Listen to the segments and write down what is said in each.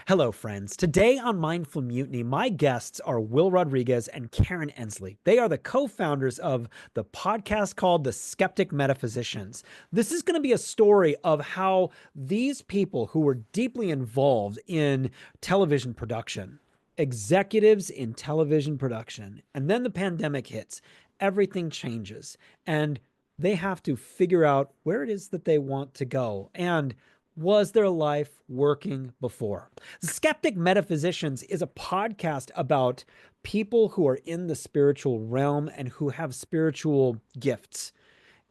Hello, friends. Today on Mindful Mutiny, my guests are Will Rodriguez and Karen Endsley. They are the co-founders of the podcast called The Skeptic Metaphysicians. This is going to be a story of how these people who were deeply involved in television production, executives in television production, and then the pandemic hits, everything changes, and they have to figure out where it is that they want to go. And was their life working before? Skeptic Metaphysicians is a podcast about people who are in the spiritual realm and who have spiritual gifts.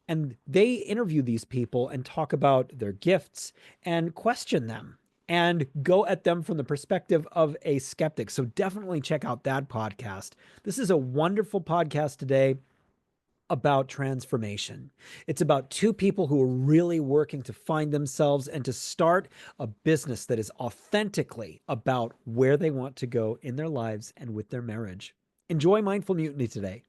And they interview these people and talk about their gifts and question them and go at them from the perspective of a skeptic. So definitely check out that podcast. This is a wonderful podcast today about transformation. It's about two people who are really working to find themselves and to start a business that is authentically about where they want to go in their lives and with their marriage. Enjoy Mindful Mutiny today.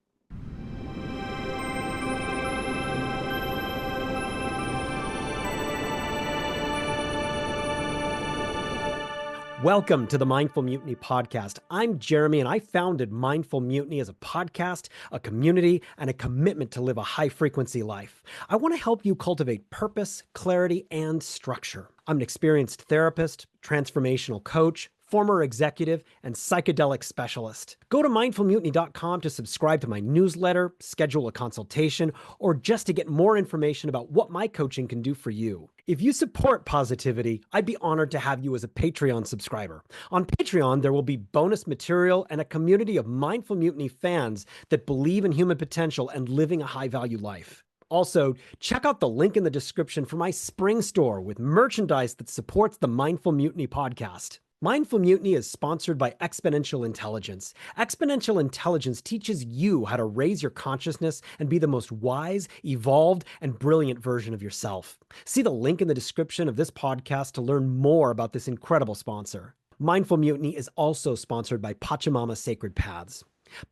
Welcome to the Mindful Mutiny podcast. I'm Jeremy, and I founded Mindful Mutiny as a podcast, a community, and a commitment to live a high-frequency life. I want to help you cultivate purpose, clarity, and structure. I'm an experienced therapist, transformational coach, former executive, and psychedelic specialist. Go to mindfulmutiny.com to subscribe to my newsletter, schedule a consultation, or just to get more information about what my coaching can do for you. If you support positivity, I'd be honored to have you as a Patreon subscriber. On Patreon, there will be bonus material and a community of Mindful Mutiny fans that believe in human potential and living a high-value life. Also, check out the link in the description for my spring store with merchandise that supports the Mindful Mutiny podcast. Mindful Mutiny is sponsored by Exponential Intelligence. Exponential Intelligence teaches you how to raise your consciousness and be the most wise, evolved, and brilliant version of yourself. See the link in the description of this podcast to learn more about this incredible sponsor. Mindful Mutiny is also sponsored by Pachamama Sacred Paths.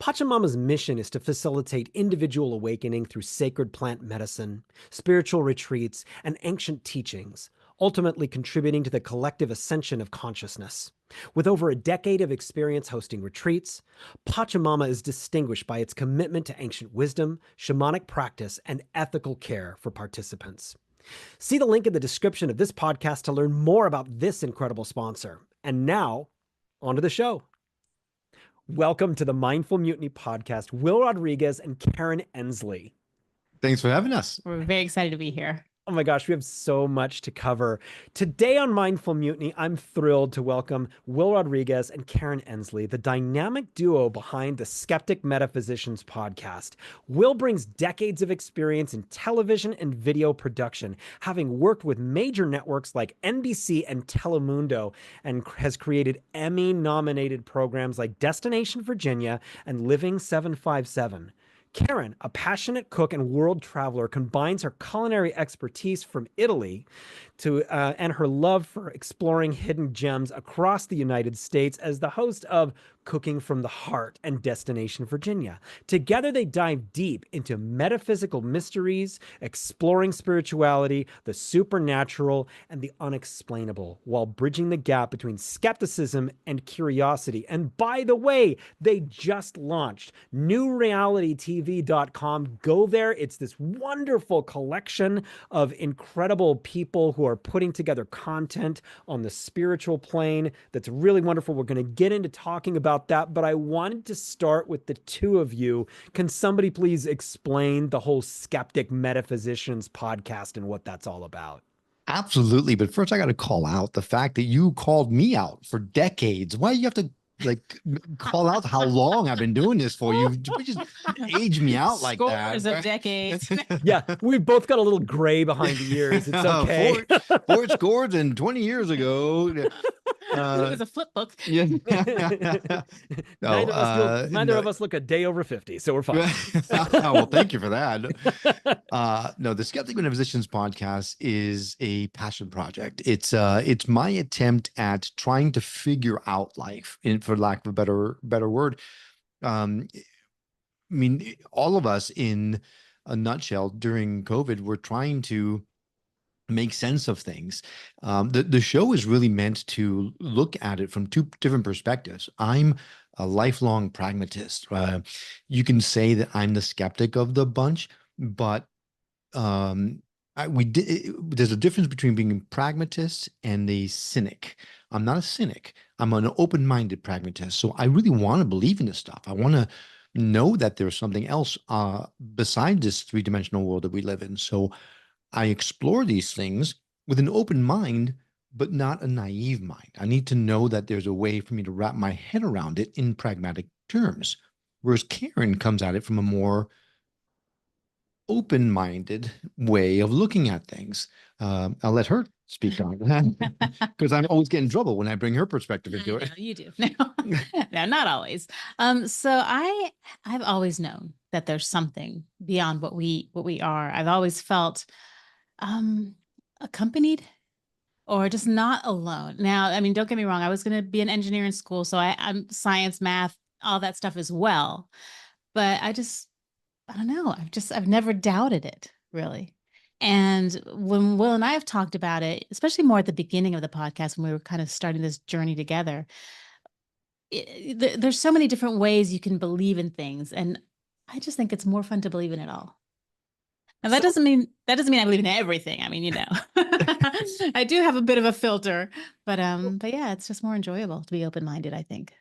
Pachamama's mission is to facilitate individual awakening through sacred plant medicine, spiritual retreats, and ancient teachings, ultimately contributing to the collective ascension of consciousness. With over a decade of experience hosting retreats, Pachamama is distinguished by its commitment to ancient wisdom, shamanic practice, and ethical care for participants. See the link in the description of this podcast to learn more about this incredible sponsor. And now, on to the show. Welcome to the Mindful Mutiny podcast, Will Rodriguez and Karen Endsley. Thanks for having us. We're very excited to be here. Oh my gosh, we have so much to cover. Today on Mindful Mutiny, I'm thrilled to welcome Will Rodriguez and Karen Endsley, the dynamic duo behind the Skeptic Metaphysicians podcast. Will brings decades of experience in television and video production, having worked with major networks like NBC and Telemundo, and has created Emmy-nominated programs like Destination Virginia and Living 757. Karen, a passionate cook and world traveler, combines her culinary expertise from Italy and her love for exploring hidden gems across the United States as the host of Cooking from the Heart and Destination Virginia. Together, they dive deep into metaphysical mysteries, exploring spirituality, the supernatural, and the unexplainable, while bridging the gap between skepticism and curiosity. And by the way, they just launched newrealitytv.com. Go there. It's this wonderful collection of incredible people who are putting together content on the spiritual plane that's really wonderful. We're going to get into talking about that, but I wanted to start with the two of you. Can somebody please explain the whole Skeptic Metaphysicians podcast and what that's all about? Absolutely. But first, I got to call out the fact that you called me out for decades. Why do you have to call out how long I've been doing this for? You just age me out like that. Scores of decades. Yeah, we both got a little gray behind the ears. It's okay. Four scores and 20 years ago. It was a flip book. Yeah. Neither of us look a day over 50, so we're fine. Well, thank you for that. No, the Skeptic Metaphysicians podcast is a passion project. It's my attempt at trying to figure out life, for lack of a better word. I mean, all of us in a nutshell during COVID were trying to make sense of things. The show is really meant to look at it from two different perspectives. I'm a lifelong pragmatist. You can say that I'm the skeptic of the bunch, but um, there's a difference between being a pragmatist and a cynic. I'm not a cynic. I'm an open-minded pragmatist. So I really want to believe in this stuff. I want to know that there's something else besides this three-dimensional world that we live in. So I explore these things with an open mind, but not a naive mind. I need to know that there's a way for me to wrap my head around it in pragmatic terms. Whereas Karen comes at it from a more open-minded way of looking at things. I'll let her speak on that because I'm always getting in trouble when I bring her perspective into it. No, you do. No, no, not always. So I've always known that there's something beyond what we are. I've always felt accompanied or just not alone. Now, I mean, don't get me wrong. I was going to be an engineer in school, so I'm science, math, all that stuff as well. But I don't know. I've never doubted it really. And when Will and I have talked about it, especially more at the beginning of the podcast when we were kind of starting this journey together, there's so many different ways you can believe in things, and I just think it's more fun to believe in it all. Now So that doesn't mean I believe in everything. I mean, I do have a bit of a filter, but yeah, it's just more enjoyable to be open-minded, I think.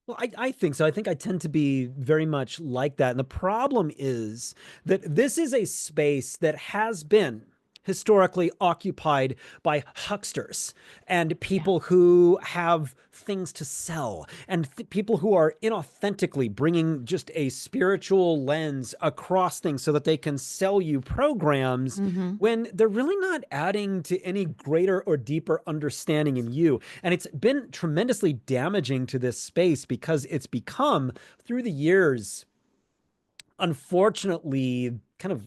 Well, I think so. I think I tend to be very much like that. And the problem is that this is a space that has been historically occupied by hucksters and Yeah. people who have things to sell and people who are inauthentically bringing just a spiritual lens across things so that they can sell you programs Hmm. when they're really not adding to any greater or deeper understanding in you. And it's been tremendously damaging to this space because it's become, through the years, unfortunately, kind of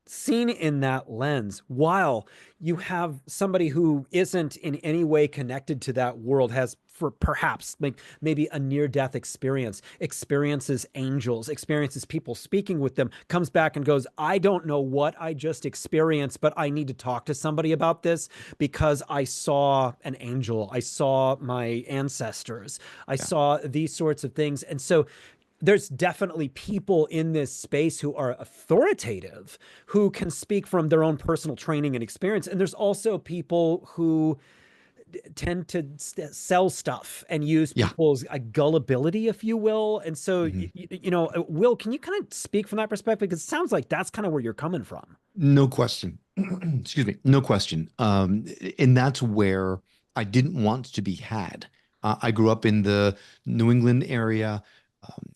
seen in that lens, while you have somebody who isn't in any way connected to that world, has for perhaps like maybe a near-death experience, experiences angels, experiences people speaking with them, comes back and goes, I don't know what I just experienced, but I need to talk to somebody about this because I saw an angel, I saw my ancestors, I Yeah. saw these sorts of things. And so there's definitely people in this space who are authoritative, who can speak from their own personal training and experience. And there's also people who tend to sell stuff and use Yeah. people's gullibility, if you will. And so, Mhm. Will, can you kind of speak from that perspective? Because it sounds like that's kind of where you're coming from. No question. Excuse me. No question. And that's where I didn't want to be had. I grew up in the New England area.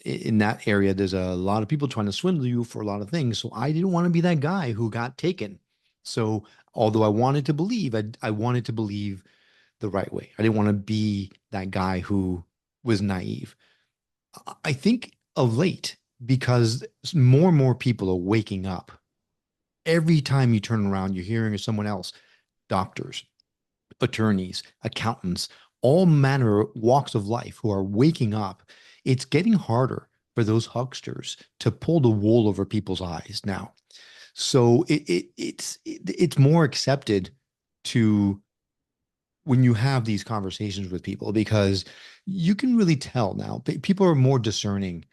In that area, there's a lot of people trying to swindle you for a lot of things. So I didn't want to be that guy who got taken. So although I wanted to believe, I wanted to believe the right way. I didn't want to be that guy who was naive. I think of late, because more and more people are waking up. Every time you turn around, you're hearing of someone else, doctors, attorneys, accountants, all manner of walks of life who are waking up. It's getting harder for those hucksters to pull the wool over people's eyes now. So it's more accepted to, when you have these conversations with people, because you can really tell now people are more discerning.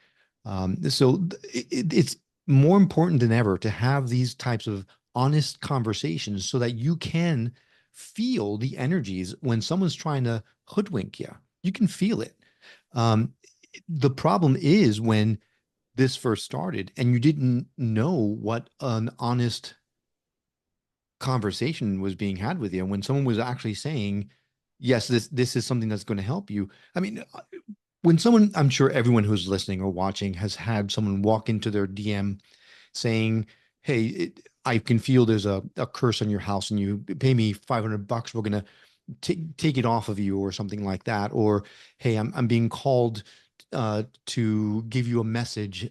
So it's more important than ever to have these types of honest conversations so that you can feel the energies when someone's trying to hoodwink you. You can feel it. Um, the problem is when this first started and you didn't know what an honest conversation was being had with you, when someone was actually saying, yes, this is something that's going to help you. I mean, when someone, I'm sure everyone who's listening or watching has had someone walk into their DM saying, hey, I can feel there's a curse on your house and you pay me $500, we're going to take it off of you, or something like that. Or, hey, I'm being called to give you a message,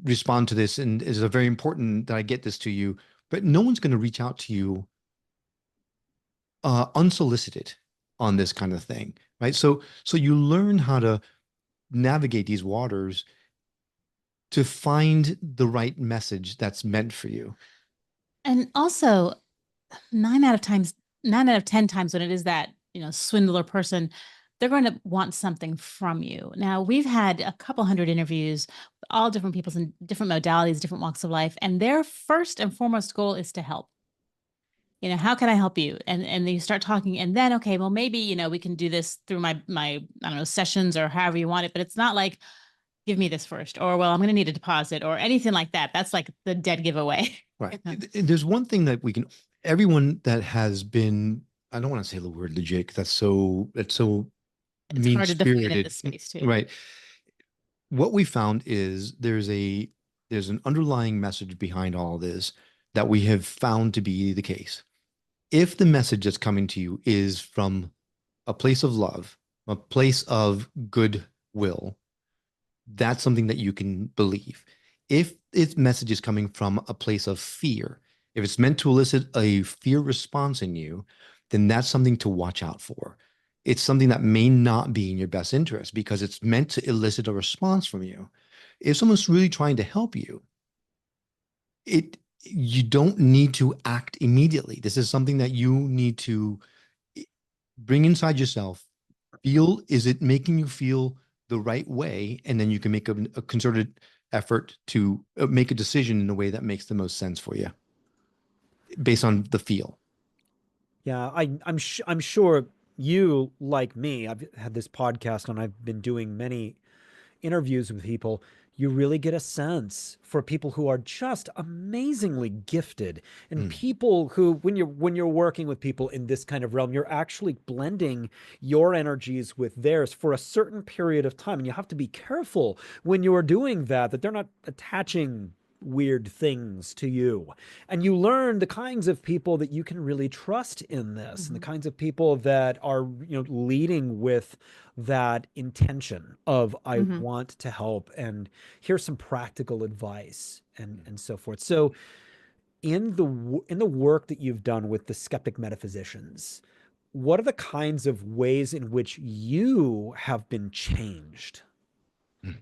respond to this, and it's very important that I get this to you. But no one's going to reach out to you unsolicited on this kind of thing, right? So you learn how to navigate these waters to find the right message that's meant for you. And also, nine out of 10 times when it is that, swindler person, they're going to want something from you. Now, we've had a couple hundred interviews, all different people's in different modalities, different walks of life, and their first and foremost goal is to help. How can I help you? And then you start talking, and then, okay, well, maybe, we can do this through my I don't know, sessions or however you want it, but it's not like, give me this first, or, well, I'm going to need a deposit or anything like that. That's like the dead giveaway. Right. There's one thing that everyone that has been, I don't want to say the word legit, because that's so It's mean hard to define in spirited. this space too. Right. What we found is there's an underlying message behind all this that we have found to be the case. If the message that's coming to you is from a place of love, a place of goodwill, that's something that you can believe. If its message is coming from a place of fear, if it's meant to elicit a fear response in you, then that's something to watch out for. It's something that may not be in your best interest because it's meant to elicit a response from you. If someone's really trying to help you, you don't need to act immediately. This is something that you need to bring inside yourself. Feel, is it making you feel the right way? And then you can make a concerted effort to make a decision in a way that makes the most sense for you based on the feel. Yeah, I'm sure you, like me, I've had this podcast and I've been doing many interviews with people. You really get a sense for people who are just amazingly gifted, and Mm. people who, when you're working with people in this kind of realm, you're actually blending your energies with theirs for a certain period of time. And you have to be careful when you are doing that, that they're not attaching weird things to you. And you learn the kinds of people that you can really trust in this, and the kinds of people that are, leading with that intention of, I Mm-hmm. want to help, and here's some practical advice, and so forth. So in the work that you've done with the skeptic metaphysicians, what are the kinds of ways in which you have been changed? Mm.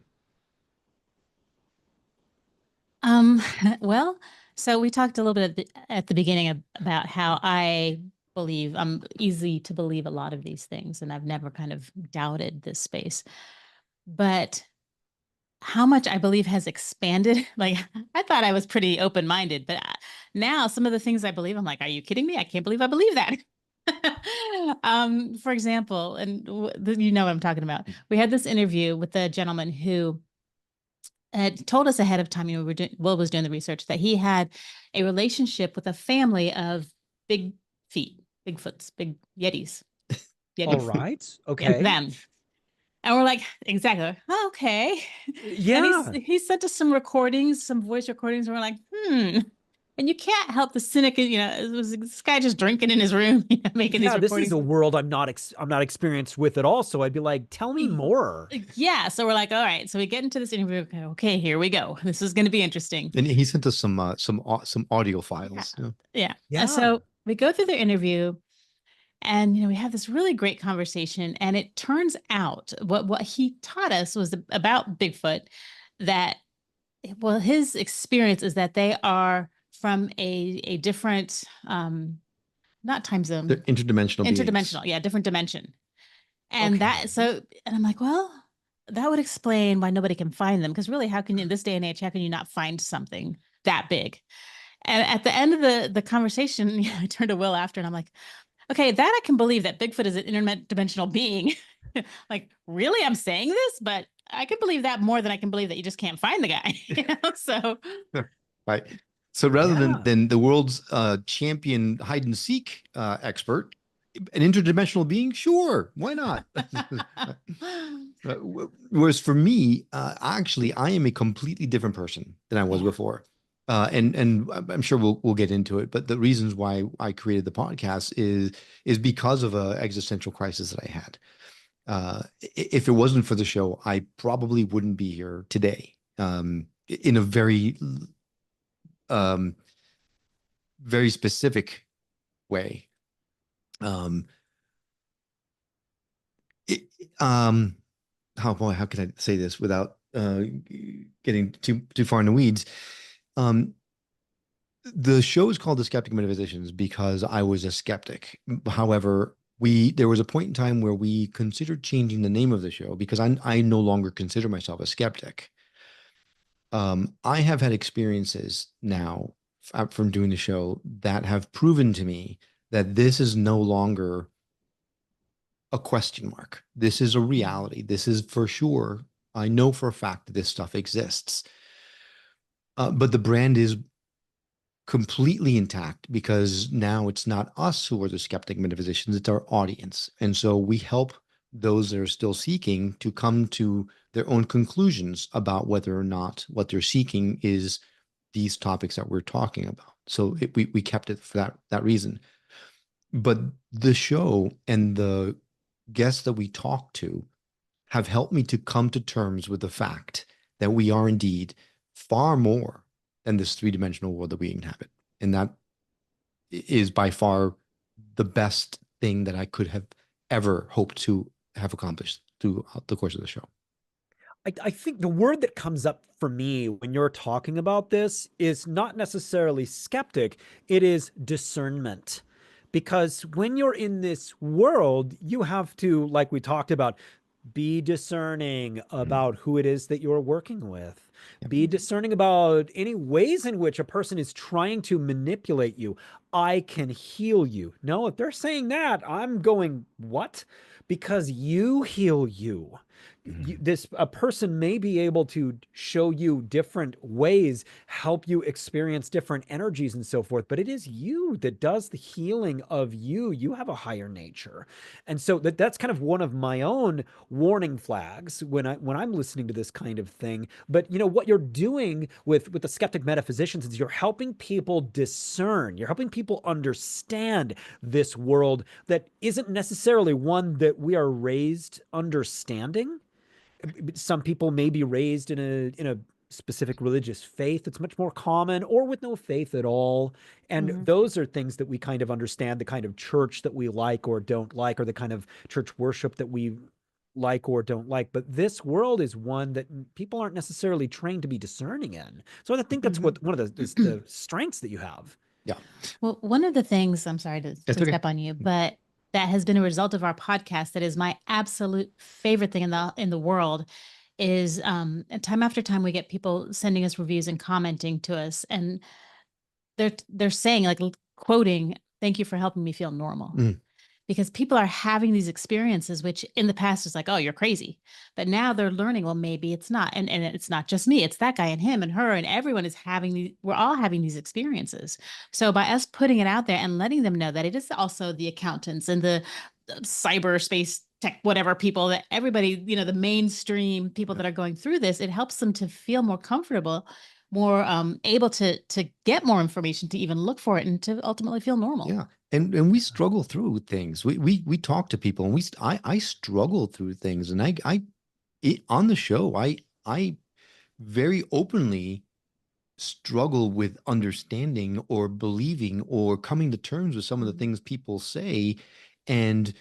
Um, well, so we talked a little bit at the beginning about how I believe I'm easy to believe a lot of these things, and I've never kind of doubted this space. But how much I believe has expanded. Like, I thought I was pretty open-minded, but now some of the things I believe, I'm like, are you kidding me? I can't believe I believe that. For example, and you know what I'm talking about. We had this interview with a gentleman who had told us ahead of time, we were Will was doing the research, that he had a relationship with a family of big feet, Bigfoots, big Yetis. All Yetis. right. Yeah, Okay. them. And we're like, exactly. Oh, okay. And Yeah. he sent us some recordings, some voice recordings. And we're like, And you can't help the cynic, it was this guy just drinking in his room, making these Yeah, this is recordings. a world I'm not experienced with at all. So I'd be like, tell me more. Yeah. So we're like, all right. So we get into this interview. Okay, here we go. This is going to be interesting. And he sent us some audio Yeah. files. Yeah. Yeah. Yeah. So we go through the interview, and we have this really great conversation. And it turns out what he taught us was about Bigfoot, that, well, his experience is that they are from a different, not time They're zone, interdimensional beings. interdimensional, yeah, different dimension. And Okay. and I'm like, well, that would explain why nobody can find them, because really, how can you, in this day and age, how can you not find something that big? And at the end of the conversation, I turned to Will after, and I'm like, okay, that I can believe, that Bigfoot is an interdimensional being. Like, really, I'm saying this, but I can believe that more than I can believe that you just can't find the guy. So Right. So rather than Yeah. the world's champion hide and seek expert, an interdimensional being, sure, why not? Whereas for me, actually, I am a completely different person than I was yeah. before. And I'm sure we'll get into it, but the reasons why I created the podcast is because of a existential crisis that I had. If it wasn't for the show, I probably wouldn't be here today. In a um, very specific way. Um, it, um, how can I say this without getting too far in the weeds? Um, The show is called The Skeptic Metaphysicians because I was a skeptic. However, there was a point in time where we considered changing the name of the show because I no longer consider myself a skeptic. I have had experiences now from doing the show that have proven to me that this is no longer a question mark. This is a reality. This is for sure. I know for a fact that this stuff exists. But the brand is completely intact because now it's not us who are the skeptic metaphysicians, it's our audience. And so we help those that are still seeking to come to their own conclusions about whether or not what they're seeking is these topics that we're talking about. So we kept it for that reason. But the show and the guests that we talk to have helped me to come to terms with the fact that we are indeed far more than this three-dimensional world that we inhabit. And that is by far the best thing that I could have ever hoped to have accomplished throughout the course of the show. I think the word that comes up for me when you're talking about this is not necessarily skeptic, it is discernment. Because when you're in this world, you have to, like we talked about, be discerning about who it is that you're working with. Be discerning about any ways in which a person is trying to manipulate you. I can heal you. No, if they're saying that, I'm going, what? Because you heal you. A person may be able to show you different ways, help you experience different energies and so forth, but it is you that does the healing of you. You have a higher nature. And so that's kind of one of my own warning flags when I'm listening to this kind of thing. But what you're doing with the skeptic metaphysicians is you're helping people discern, you're helping people understand this world that isn't necessarily one that we are raised understanding. Some people may be raised in a specific religious faith that's much more common, or with no faith at all. And those are things that we kind of understand, the kind of church that we like or don't like, or the kind of church worship that we like or don't like. But this world is one that people aren't necessarily trained to be discerning in. So I think that's what one of the strengths that you have. Yeah. Well, one of the things, I'm sorry to It's okay. step on you, but that has been a result of our podcast that is my absolute favorite thing in the world is time after time we get people sending us reviews and commenting to us, and they're saying, like, quoting, "Thank you for helping me feel normal." Because people are having these experiences, which in the past is like, oh, you're crazy. But now they're learning, well, maybe it's not. And it's not just me, it's that guy and him and her, and everyone is we're all having these experiences. So by us putting it out there and letting them know that it is also the accountants and the cyberspace tech, whatever people, that everybody, the mainstream people that are going through this, it helps them to feel more comfortable, more able to get more information, to even look for it, and to ultimately feel normal. Yeah. And we struggle through things. We talk to people, and I struggle through things, and on the show, I very openly struggle with understanding or believing or coming to terms with some of the things people say. And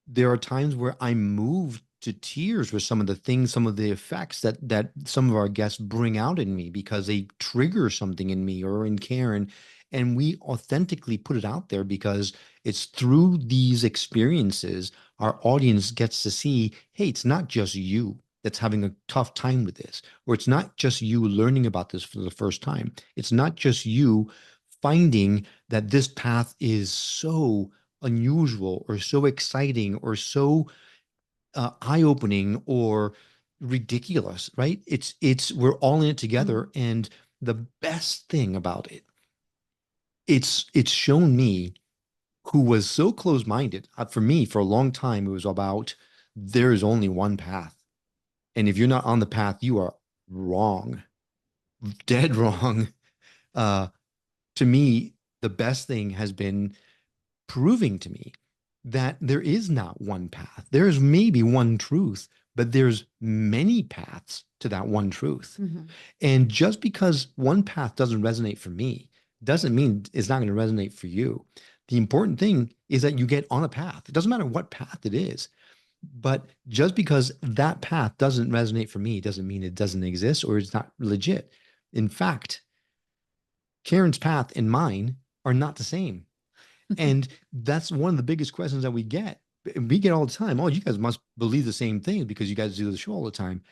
there are times where I'm moved to tears with some of the things, some of the effects that some of our guests bring out in me because they trigger something in me or in Karen. And we authentically put it out there because it's through these experiences our audience gets to see, hey, it's not just you that's having a tough time with this, or it's not just you learning about this for the first time. It's not just you finding that this path is so unusual or so exciting or so eye-opening or ridiculous, right? We're all in it together. And the best thing about it, it's shown me, who was so close-minded. For me, for a long time, it was about there is only one path. And if you're not on the path, you are wrong, dead wrong. To me, the best thing has been proving to me that there is not one path. There's maybe one truth, but there's many paths to that one truth. And just because one path doesn't resonate for me doesn't mean it's not going to resonate for you. The important thing is that you get on a path. It doesn't matter what path it is. But just because that path doesn't resonate for me doesn't mean it doesn't exist or it's not legit. In fact, Karen's path and mine are not the same. And that's one of the biggest questions that we get. We get all the time. Oh, you guys must believe the same thing because you guys do the show all the time.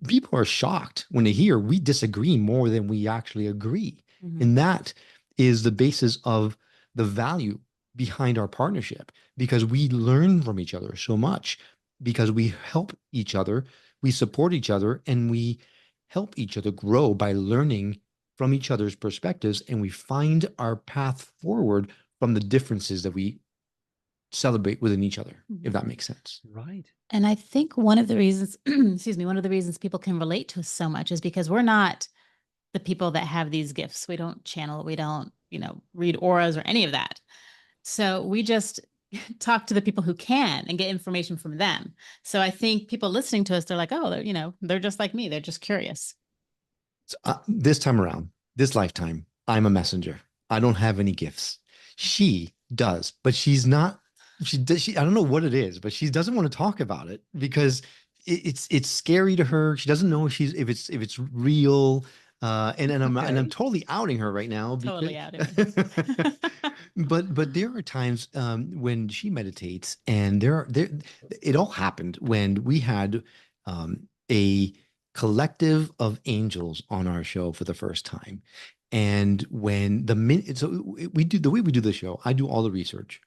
People are shocked when they hear we disagree more than we actually agree. Mhm. And that is the basis of the value behind our partnership, because we learn from each other so much, because we help each other, we support each other, and we help each other grow by learning from each other's perspectives, and we find our path forward from the differences that we celebrate within each other, if that makes sense. Right. And I think one of the reasons, excuse me, one of the reasons people can relate to us so much is because we're not the people that have these gifts. We don't channel, we don't, read auras or any of that. So we just talk to the people who can and get information from them. So I think people listening to us, they're like, oh, they're just like me. They're just curious. So, this time around, this lifetime, I'm a messenger. I don't have any gifts. She does, but she's not. She does. I don't know what it is, but she doesn't want to talk about it because it's scary to her. She doesn't know if it's real. And I'm totally outing her right now because Totally out of me. but there are times when she meditates, and it all happened when we had a collective of angels on our show for the first time. And when we do the way we do the show, I do all the research.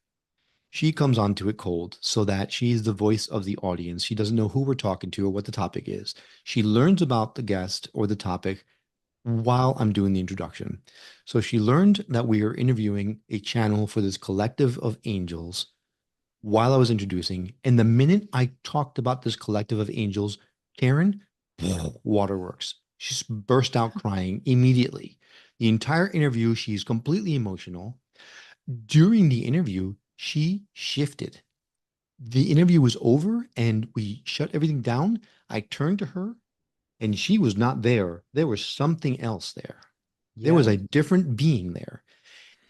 She comes onto it cold so that she's the voice of the audience. She doesn't know who we're talking to or what the topic is. She learns about the guest or the topic while I'm doing the introduction. So she learned that we are interviewing a channel for this collective of angels while I was introducing. And the minute I talked about this collective of angels, Karen, waterworks. She just burst out crying immediately. The entire interview, she's completely emotional. During the interview, she shifted. The interview was over and we shut everything down. I turned to her and she was not there. There was something else there. There was a different being there.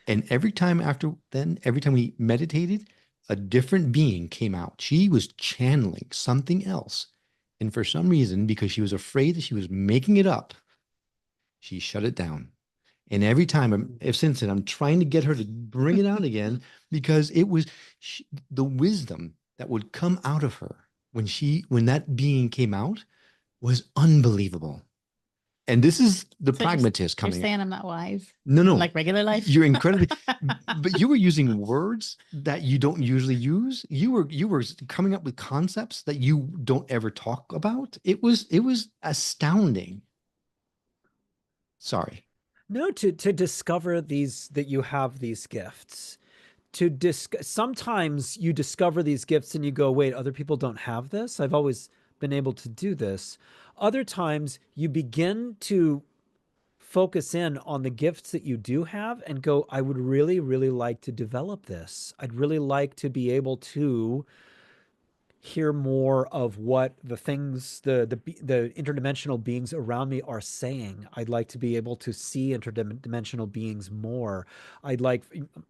And every time we meditated, a different being came out. She was channeling something else. And for some reason, because she was afraid that she was making it up, she shut it down. And every time, since then, I'm trying to get her to bring it out again because it was the wisdom that would come out of her when that being came out was unbelievable. And this is the So pragmatist you're coming. saying I'm not wise? No, In like regular life? You're incredibly, but you were using words that you don't usually use. You were coming up with concepts that you don't ever talk about. It was astounding. Sorry. No, to discover that you have these gifts. Sometimes you discover these gifts and you go, wait, other people don't have this. I've always been able to do this. Other times you begin to focus in on the gifts that you do have and go, I would really, really like to develop this. I'd really like to be able to hear more of what the things the interdimensional beings around me are saying. I'd like to be able to see interdimensional beings more.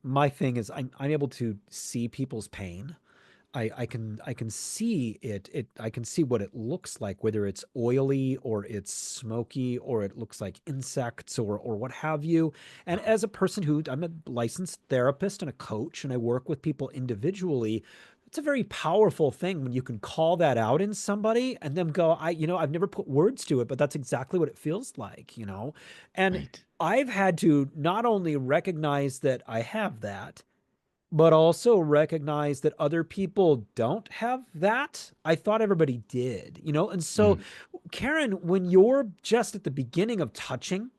My thing is I'm able to see people's pain. I can see I can see what it looks like, whether it's oily or it's smoky or it looks like insects or what have you. And as a person I'm a licensed therapist and a coach and I work with people individually, it's a very powerful thing when you can call that out in somebody and them go, I've never put words to it, but that's exactly what it feels like. And Right. I've had to not only recognize that I have that, but also recognize that other people don't have that. I thought everybody did. And so, Karen, when you're just at the beginning of touching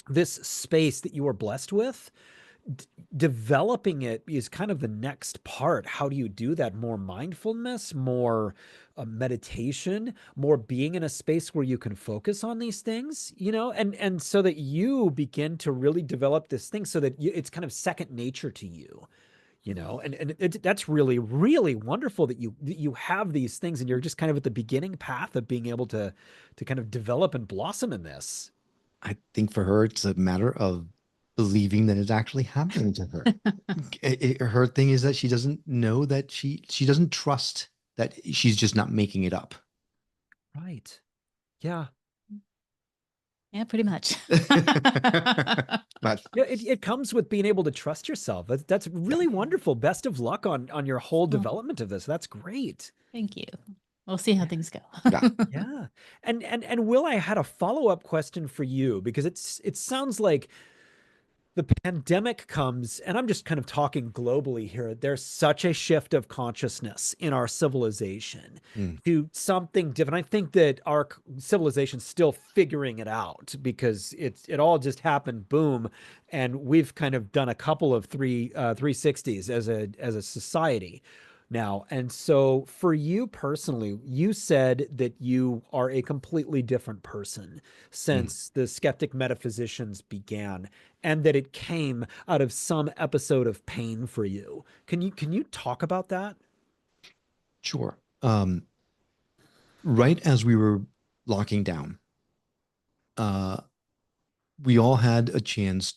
this space that you are blessed with, developing it is kind of the next part. How do you do that? More mindfulness, more meditation, more being in a space where you can focus on these things, and so that you begin to really develop this thing so that it's kind of second nature to you. And that's really, really wonderful that you have these things and you're just kind of at the beginning path of being able to kind of develop and blossom in this. I think for her, it's a matter of believing that it's actually happening to her. Her thing is that she doesn't know that she doesn't trust that she's just not making it up. Right. Yeah. Yeah, pretty much. But Yeah, it comes with being able to trust yourself. That's really wonderful. Best of luck on your whole Well, development of this. That's great. thank you. We'll see how things go. yeah, Yeah. And Will, I had a follow-up question for you because it sounds like the pandemic comes, and I'm just kind of talking globally here. There's such a shift of consciousness in our civilization Mm. to something different. I think that our civilization's still figuring it out because it all just happened, boom, and we've kind of done a couple of 360s as a society now. And so for you personally, you said that you are a completely different person Mm. since the skeptic metaphysicians began, and that it came out of some episode of pain for you. Can you talk about that? Sure. Right as we were locking down, uh, we all had a chance.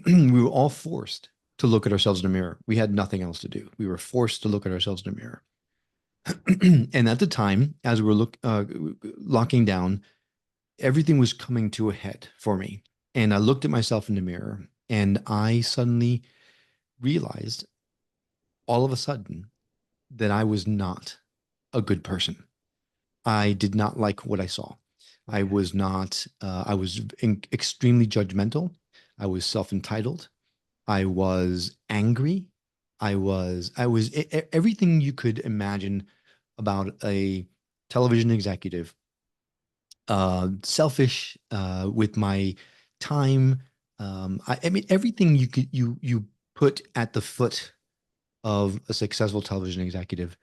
We were all forced to look at ourselves in a mirror. We had nothing else to do. We were forced to look at ourselves in a mirror. And at the time, as we were locking down, everything was coming to a head for me. And I looked at myself in the mirror and I suddenly realized all of a sudden that I was not a good person. I did not like what I saw. I Okay. was not, I was extremely judgmental. I was self entitled. I was angry. Everything you could imagine about a television executive, selfish with my time. I mean, everything you put at the foot of a successful television executive,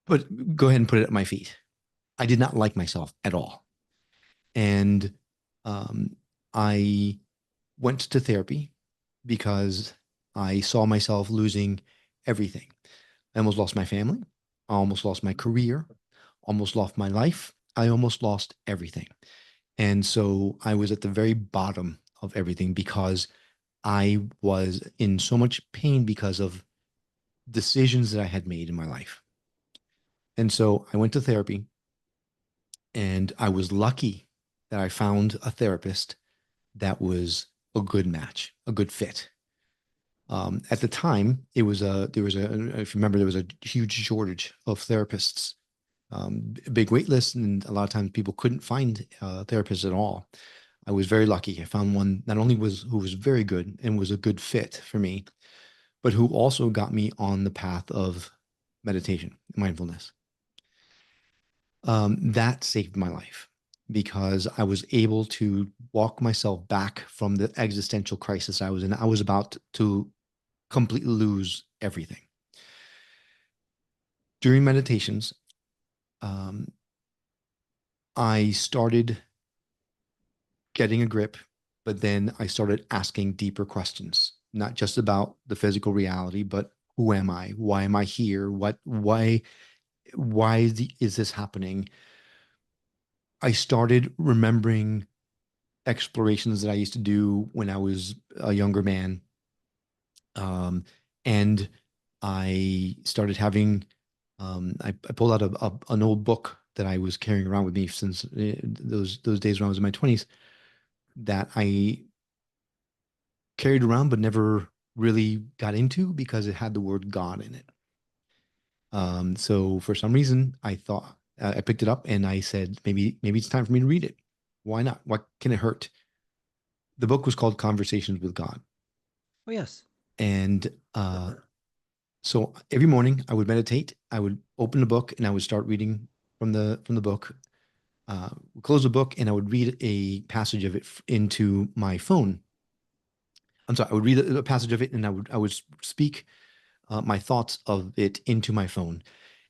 go ahead and put it at my feet. I did not like myself at all. And um, I went to therapy because I saw myself losing everything. I almost lost my family. I almost lost my career, almost lost my life. I almost lost everything. And so I was at the very bottom of everything because I was in so much pain because of decisions that I had made in my life. And so I went to therapy and I was lucky that I found a therapist that was a good match, a good fit. At the time, there was a if you remember, there was a huge shortage of therapists, big wait list, and a lot of times people couldn't find therapists at all. I was very lucky. I found one not only was who was very good and was a good fit for me, but who also got me on the path of meditation, mindfulness. That saved my life because I was able to walk myself back from the existential crisis I was in. I was about to completely lose everything. During meditations, um, I started getting a grip, but then I started asking deeper questions, not just about the physical reality, but who am I? Why am I here? Why is this happening? I started remembering explorations that I used to do when I was a younger man. Um, and I started having, I pulled out an old book that I was carrying around with me since those days when I was in my 20s that I carried around but never really got into because it had the word God in it. So for some reason, I thought I picked it up and I said, maybe it's time for me to read it. Why not? What can it hurt? The book was called Conversations with God. Oh, yes. And so every morning I would meditate. I would open the book and I would start reading from the book. Close the book and I would read a passage of it into my phone. I'm sorry, I would read a passage of it and I would speak my thoughts of it into my phone,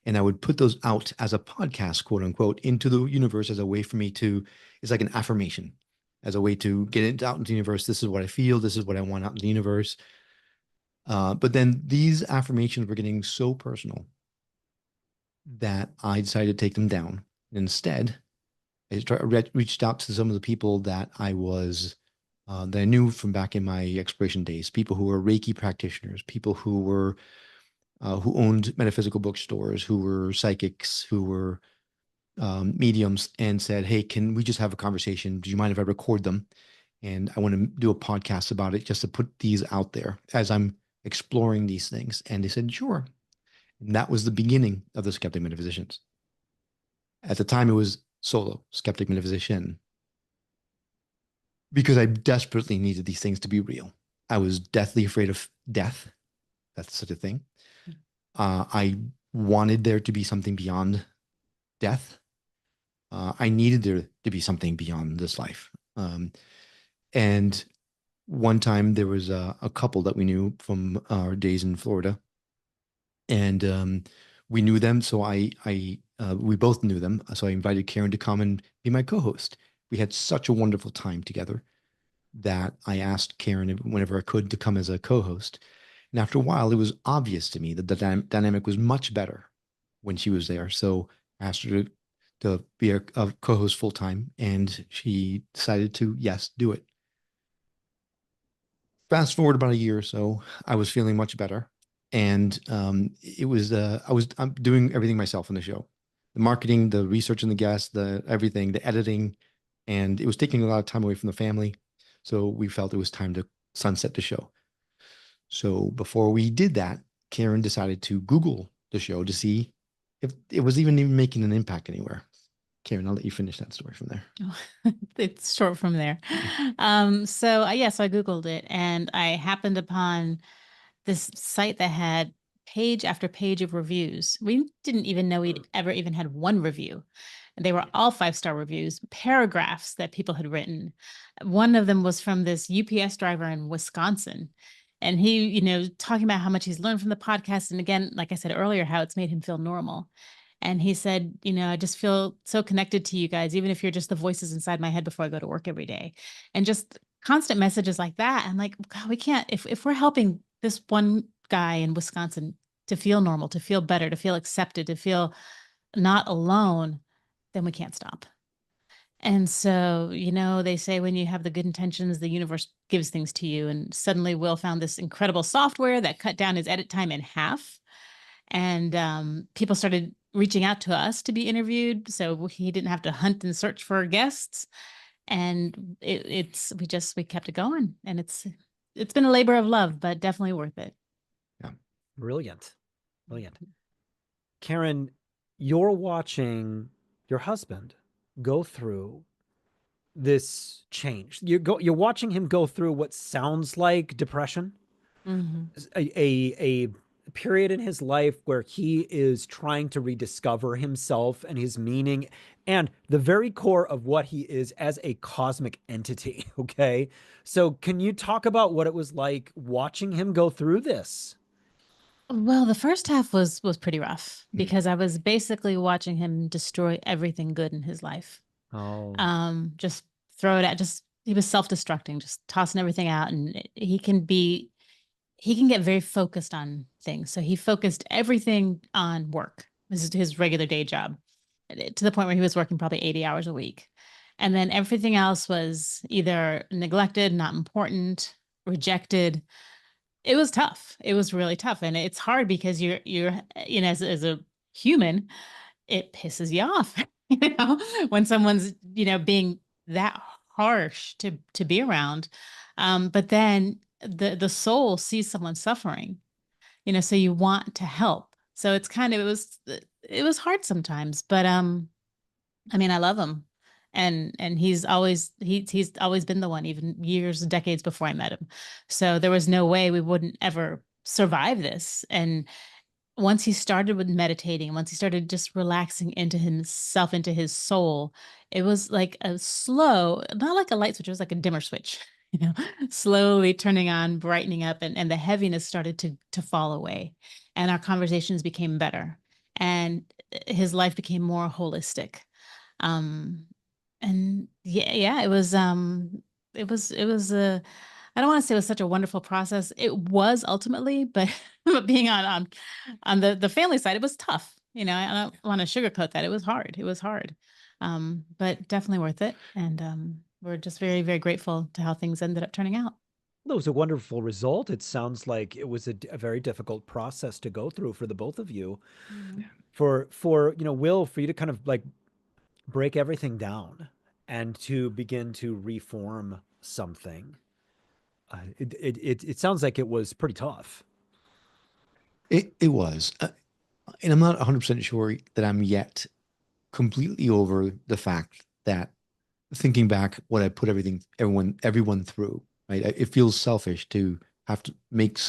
and I would put those out as a podcast, quote unquote, into the universe as a way for me to. It's like an affirmation, as a way to get it out into the universe. This is what I feel. This is what I want out in the universe. But then these affirmations were getting so personal that I decided to take them down. Instead, reached out to some of the people that I knew from back in my exploration days, people who were Reiki practitioners, people who owned metaphysical bookstores, who were psychics, who were mediums and said, "Hey, can we just have a conversation? Do you mind if I record them? And I want to do a podcast about it just to put these out there as I'm exploring these things." And they said, "Sure." And that was the beginning of the Skeptic Metaphysicians. At the time, it was solo, Skeptic Metaphysician, because I desperately needed these things to be real. I was deathly afraid of death. That's such a thing. I wanted there to be something beyond death. I needed there to be something beyond this life. And one time there was a couple that we knew from our days in Florida, and we knew them. So we both knew them. So I invited Karen to come and be my co-host. We had such a wonderful time together that I asked Karen whenever I could to come as a co-host. And after a while, it was obvious to me that the dynamic was much better when she was there. So I asked her to be a co-host full time, and she decided to, yes, do it. Fast forward about a year or so, I was feeling much better, and I'm doing everything myself on the show, the marketing, the research and the guests, the everything, the editing, and it was taking a lot of time away from the family. So we felt it was time to sunset the show. So before we did that, Karen decided to Google the show to see if it was even making an impact anywhere. Karen, I'll let you finish that story from there. Oh, it's short from there. So yes, I Googled it and I happened upon this site that had page after page of reviews. We didn't even know we'd ever even had one review. And they were all 5-star reviews, paragraphs that people had written. One of them was from this UPS driver in Wisconsin. And he, talking about how much he's learned from the podcast. And again, like I said earlier, how it's made him feel normal. And he said, I just feel so connected to you guys, even if you're just the voices inside my head before I go to work every day. And just constant messages like that. I'm like, God, we can't, if we're helping this one guy in Wisconsin to feel normal, to feel better, to feel accepted, to feel not alone, then we can't stop. And so, they say when you have the good intentions, the universe gives things to you. And suddenly Will found this incredible software that cut down his edit time in half. And people started reaching out to us to be interviewed. So he didn't have to hunt and search for guests. And we kept it going. And it's been a labor of love, but definitely worth it. Yeah. Brilliant. Karen, you're watching your husband go through this change. You're watching him go through what sounds like depression, a period in his life where he is trying to rediscover himself and his meaning and the very core of what he is as a cosmic entity. Okay. So can you talk about what it was like watching him go through this? Well, the first half was pretty rough because I was basically watching him destroy everything good in his life. Oh. Just throw it out. He was self-destructing, just tossing everything out. And he can get very focused on things. So he focused everything on work. This is his regular day job, to the point where he was working probably 80 hours a week. And then everything else was either neglected, not important, rejected. It was tough. It was really tough. And it's hard because you're, as a human, it pisses you off, when someone's, being that harsh to be around. But then the soul sees someone suffering, so you want to help. So it's it was hard sometimes, but I love him. And he's always been the one, even years, decades before I met him. So there was no way we wouldn't ever survive this. And once he started with meditating, once he started just relaxing into himself, into his soul, it was like a slow, not like a light switch, it was like a dimmer switch, slowly turning on, brightening up, and the heaviness started to fall away. And our conversations became better. And his life became more holistic. And yeah, it was I don't want to say it was such a wonderful process. It was ultimately, but being on the family side, it was tough. I don't want to sugarcoat that. It was hard. It was hard. But definitely worth it. And we're just very, very grateful to how things ended up turning out. It was a wonderful result. It sounds like it was a very difficult process to go through for the both of you. Mhm. For Will, for you to kind of like break everything down and to begin to reform something. It sounds like it was pretty tough. It was, and I'm not 100% sure that I'm yet completely over the fact that thinking back what I put everyone through, right? It feels selfish to have to make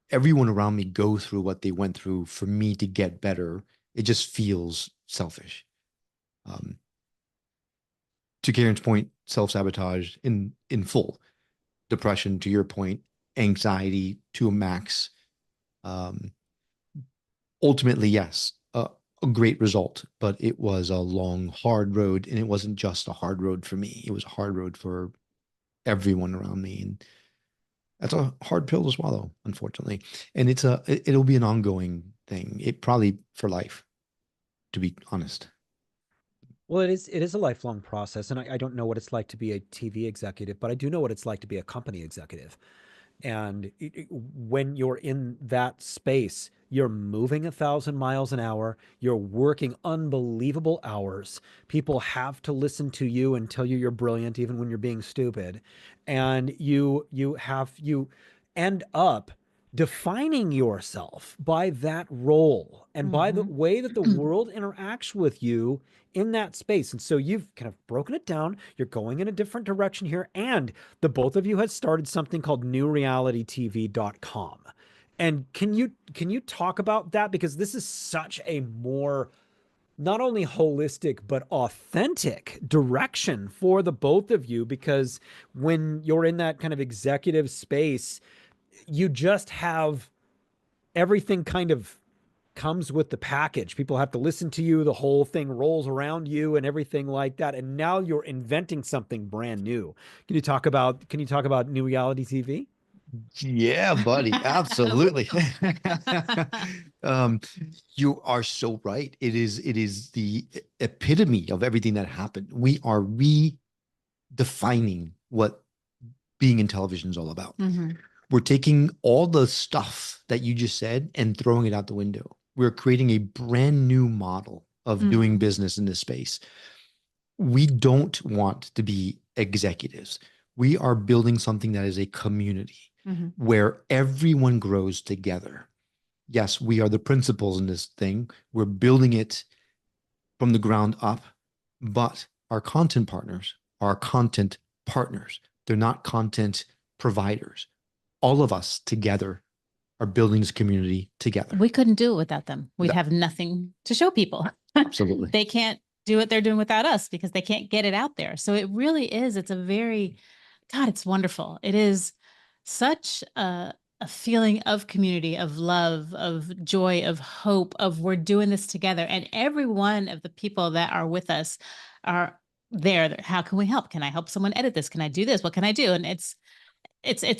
everyone around me go through what they went through for me to get better. It just feels selfish. Um, to Karen's point, self-sabotage in full, depression to your point, anxiety to a max. Um, Ultimately, yes, a great result, but it was a long, hard road, and it wasn't just a hard road for me. It was a hard road for everyone around me, and that's a hard pill to swallow, unfortunately. And it'll be an ongoing thing. It probably for life, to be honest. Well, it is a lifelong process, and I don't know what it's like to be a TV executive, but I do know what it's like to be a company executive. And when you're in that space, you're moving 1,000 miles an hour. You're working unbelievable hours. People have to listen to you and tell you you're brilliant, even when you're being stupid. And you end up defining yourself by that role and by the Mhm. way that the world interacts with you in that space. And so you've kind of broken it down. You're going in a different direction here. And the both of you had started something called newrealitytv.com. And can you talk about that? Because this is such a more not only holistic but authentic direction for the both of you, because when you're in that kind of executive space, you just have everything kind of comes with the package. People have to listen to you, the whole thing rolls around you and everything like that. And now you're inventing something brand new. Can you talk about New Reality TV? Yeah, buddy, absolutely. um, you are so right. It is the epitome of everything that happened. We are redefining what being in television is all about. Mhm. We're taking all the stuff that you just said and throwing it out the window. We're creating a brand new model of doing Mhm. business in this space. We don't want to be executives. We are building something that is a community Mhm. where everyone grows together. Yes, we are the principals in this thing. We're building it from the ground up, but our content partners are content partners. They're not content providers. All of us together are building this community together. We couldn't do it without them. We'd No, have nothing to show people. absolutely. They can't do what they're doing without us because they can't get it out there. So it really is, it's a very, God, it's wonderful. It is such a feeling of community, of love, of joy, of hope, of we're doing this together. And every one of the people that are with us are there. How can we help? Can I help someone edit this? Can I do this? What can I do? And it's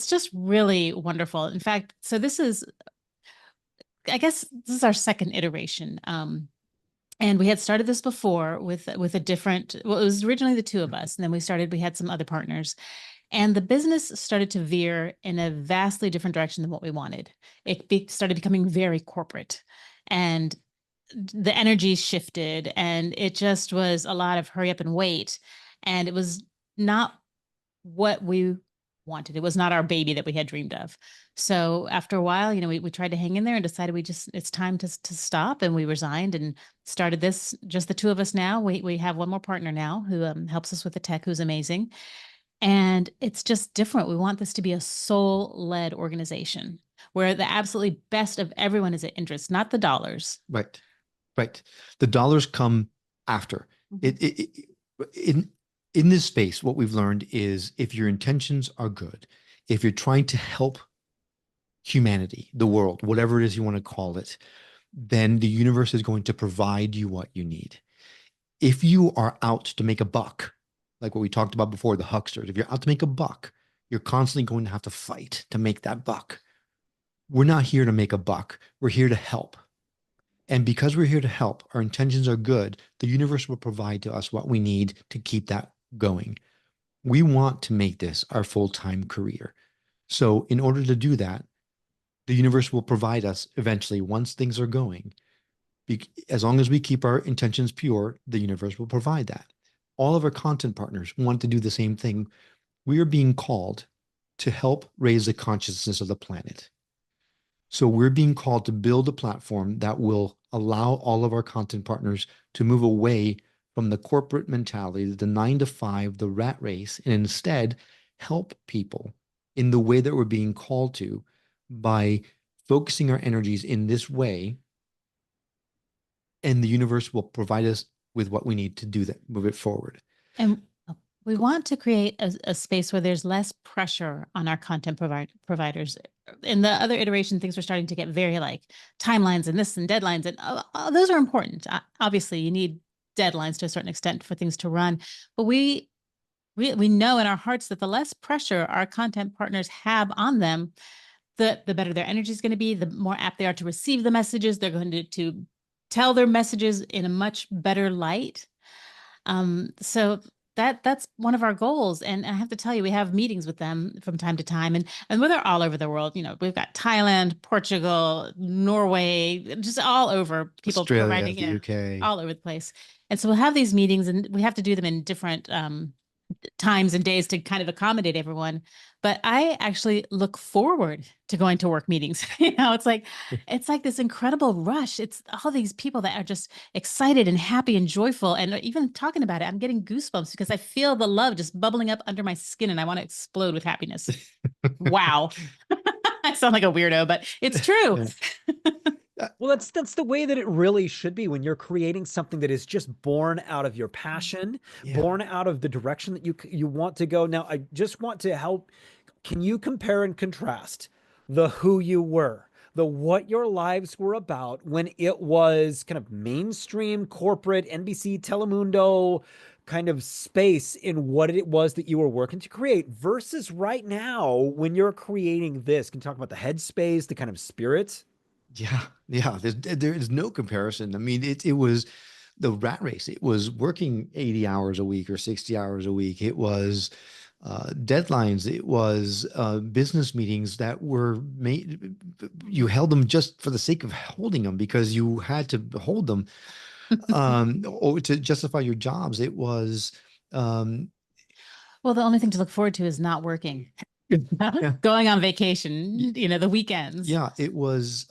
just really wonderful. In fact, so this is, I guess this is our second iteration. And we had started this before with a different, well, it was originally the two of us, and then we had some other partners, and the business started to veer in a vastly different direction than what we wanted. Started becoming very corporate, and the energy shifted, and it just was a lot of hurry up and wait, and it was not what we wanted. It was not our baby that we had dreamed of. So after a while, we tried to hang in there and decided it's time to stop. And we resigned and started this, just the two of us now. We have one more partner now who helps us with the tech, who's amazing. And it's just different. We want this to be a soul led organization where the absolutely best of everyone is at interest, not the dollars. Right. Right. The dollars come after. Mhm. In this space, what we've learned is if your intentions are good, if you're trying to help humanity, the world, whatever it is you want to call it, then the universe is going to provide you what you need. If you are out to make a buck, like what we talked about before, the hucksters, if you're out to make a buck, you're constantly going to have to fight to make that buck. We're not here to make a buck. We're here to help. And because we're here to help, our intentions are good, the universe will provide to us what we need to keep that going. We want to make this our full-time career. So, in order to do that, the universe will provide us eventually, once things are going, As long as we keep our intentions pure, the universe will provide that. All of our content partners want to do the same thing. We are being called to help raise the consciousness of the planet. So we're being called to build a platform that will allow all of our content partners to move away from the corporate mentality, the 9 to 5, the rat race, and instead help people in the way that we're being called to by focusing our energies in this way. And the universe will provide us with what we need to do that, move it forward. And we want to create a space where there's less pressure on our content providers. In the other iteration, things were starting to get very like timelines and this and deadlines, and those are important. Obviously, you need deadlines to a certain extent for things to run, but we know in our hearts that the less pressure our content partners have on them, the better their energy is going to be, the more apt they are to receive the messages. They're going to tell their messages in a much better light. So that's one of our goals. And I have to tell you, we have meetings with them from time to time, and they're all over the world. You know, we've got Thailand, Portugal, Norway, just all over, people Australia, providing the UK. all over the place. And so we'll have these meetings, and we have to do them in different times and days to kind of accommodate everyone. But I actually look forward to going to work meetings. It's like this incredible rush. It's all these people that are just excited and happy and joyful. And even talking about it, I'm getting goosebumps because I feel the love just bubbling up under my skin and I want to explode with happiness. Wow. I sound like a weirdo, but it's true. Well, that's the way that it really should be when you're creating something that is just born out of your passion, born out of the direction that you want to go. Now, I just want to help. Can you compare and contrast the who you were, the what your lives were about when it was kind of mainstream corporate NBC Telemundo kind of space in what it was that you were working to create versus right now when you're creating this? Can you talk about the headspace, the kind of spirit? Yeah. There is no comparison. I mean, it was the rat race. It was working 80 hours a week or 60 hours a week. It was deadlines. It was business meetings that were made. You held them just for the sake of holding them because you had to hold them, or to justify your jobs. It was. Well, the only thing to look forward to is not working. Going on vacation, the weekends. Yeah, it was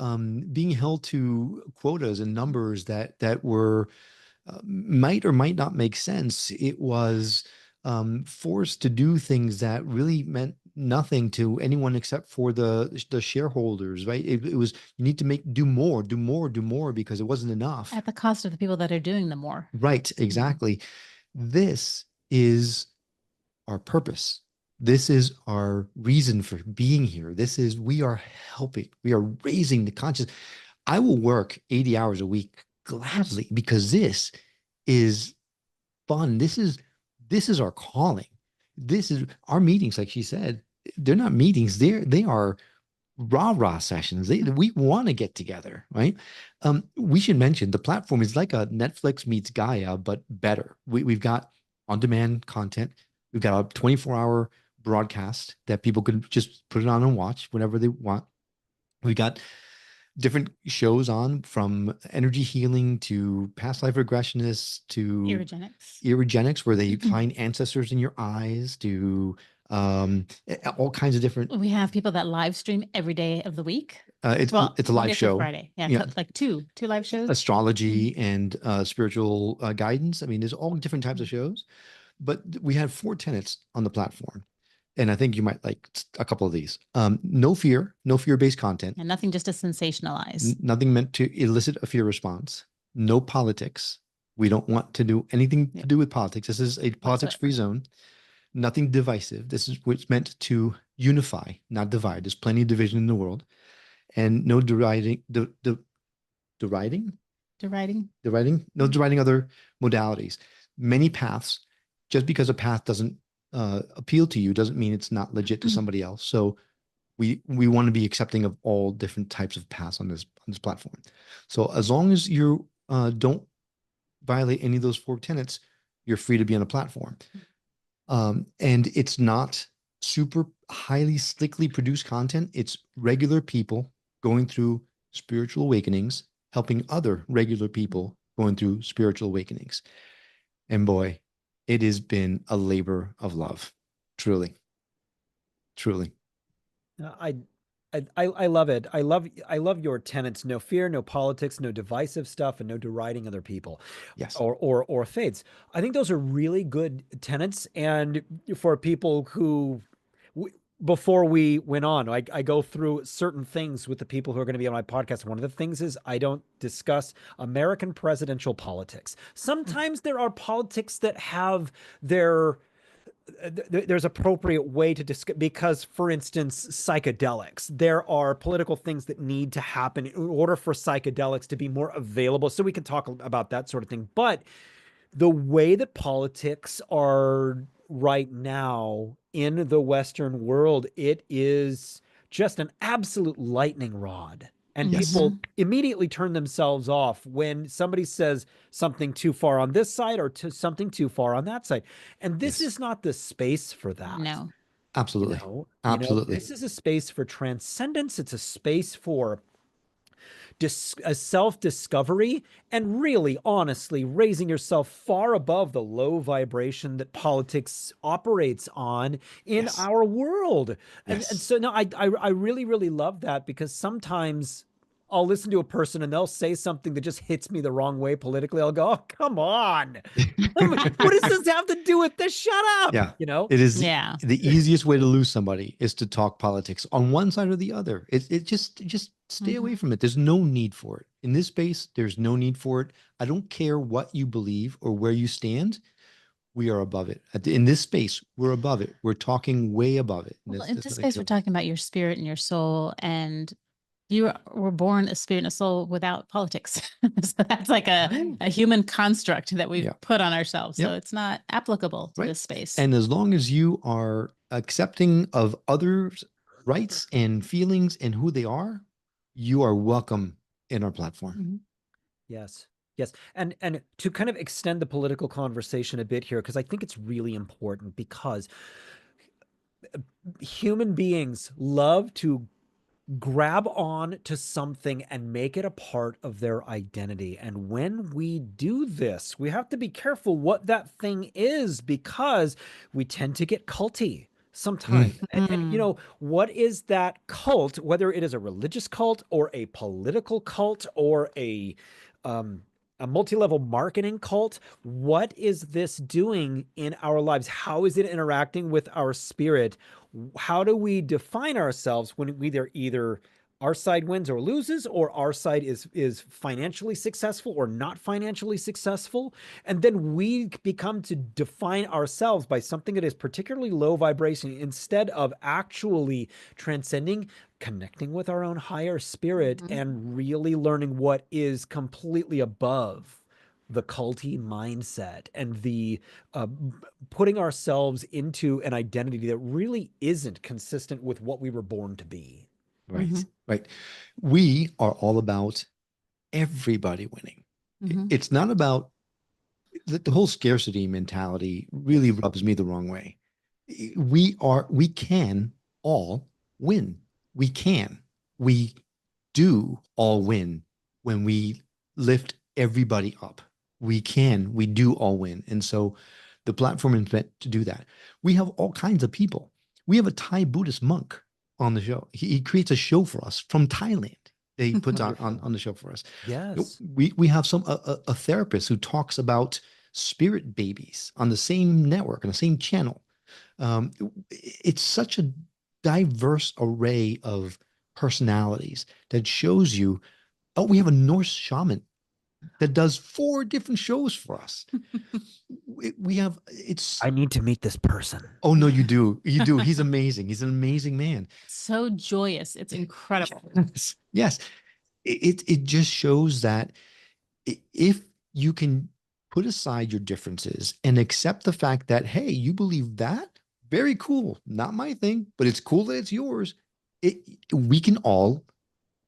being held to quotas and numbers that were might or might not make sense. It was forced to do things that really meant nothing to anyone except for the shareholders, right? It was, you need to do more because it wasn't enough. At the cost of the people that are doing the more. Right, exactly. This is our purpose. This is our reason for being here. We are helping, we are raising the conscious. I will work 80 hours a week gladly because this is fun. This is our calling. This is our meetings. Like she said, they're not meetings. They are rah-rah sessions. We want to get together, right? We should mention the platform is like a Netflix meets Gaia, but better. We've got on-demand content. We've got a 24-hour broadcast that people could just put it on and watch whenever they want. We got different shows on, from energy healing to past life regressionists to irrigenics, where they find ancestors in your eyes, to all kinds of different. We have people that live stream every day of the week. It's a live show. Friday. Yeah. Like two live shows. Astrology and spiritual guidance. I mean, there's all different types of shows, but we had 4 tenets on the platform. And I think you might like a couple of these. No fear-based content. And nothing just to sensationalize. Nothing meant to elicit a fear response. No politics. We don't want to do anything to do with politics. This is a politics-free zone. Nothing divisive. This is what's meant to unify, not divide. There's plenty of division in the world. And no deriding. Deriding? No deriding other modalities. Many paths. Just because a path doesn't appeal to you doesn't mean it's not legit to somebody else. So we want to be accepting of all different types of paths on this platform. So as long as you don't violate any of those 4 tenets, you're free to be on a platform. And it's not super highly slickly produced content. It's regular people going through spiritual awakenings helping other regular people going through spiritual awakenings. And boy, it has been a labor of love. Truly. Truly. I I love it. I love your tenets. No fear, no politics, no divisive stuff, and no deriding other people Yes. or faiths. I think those are really good tenets. And for people who, before we went on, I go through certain things with the people who are going to be on my podcast. One of the things is I don't discuss American presidential politics. Sometimes there are politics that have their there's appropriate way to discuss, because for instance psychedelics, there are political things that need to happen in order for psychedelics to be more available, so we can talk about that sort of thing. But the way that politics are right now in the Western world, it is just an absolute lightning rod. And Yes. people immediately turn themselves off when somebody says something too far on this side or something too far on that side. And this Yes. is not the space for that. No. Absolutely. Absolutely. This is a space for transcendence. It's a space for a self-discovery, and really honestly raising yourself far above the low vibration that politics operates on in Yes. our world. And Yes. so no, I really really love that, because sometimes I'll listen to a person and they'll say something that just hits me the wrong way politically. I'll go, oh, come on. What does this have to do with this? Shut up. Yeah. It is Yeah. the easiest way to lose somebody is to talk politics on one side or the other. It just stay away from it. There's no need for it. In this space, there's no need for it. I don't care what you believe or where you stand. We are above it. In this space, we're above it. We're talking way above it. Well, in this space, we're talking about your spirit and your soul, and you were born a spirit and a soul without politics. So that's like a human construct that we've put on ourselves. So it's not applicable to this space. And as long as you are accepting of others' rights and feelings and who they are, you are welcome in our platform. Yes. Yes. And to kind of extend the political conversation a bit here, because I think it's really important, because human beings love to grab on to something and make it a part of their identity. And when we do this, we have to be careful what that thing is, because we tend to get culty sometimes. And, what is that cult, whether it is a religious cult or a political cult or a multi-level marketing cult? What is this doing in our lives? How is it interacting with our spirit? How do we define ourselves when we either our side wins or loses, or our side is financially successful or not financially successful? And then we become to define ourselves by something that is particularly low vibration, instead of actually transcending, connecting with our own higher spirit, and really learning what is completely above the culty mindset and the putting ourselves into an identity that really isn't consistent with what we were born to be. Right. We are all about everybody winning. It's not about the whole scarcity mentality really rubs me the wrong way. We can all win. We do all win when we lift everybody up. We do all win. And so the platform is meant to do that. We have all kinds of people. We have a Thai Buddhist monk on the show. He creates a show for us from Thailand. They put on the show for us. Yes. We have a therapist who talks about spirit babies on the same network, on the same channel. It's such a diverse array of personalities that shows you, oh, we have a Norse shaman that does 4 different shows for us. I need to meet this person. Oh, no, you do. He's amazing. He's an amazing man. So joyous. It's incredible. Yes. It just shows that if you can put aside your differences and accept the fact that, hey, you believe that, very cool. Not my thing, but it's cool that it's yours. We can all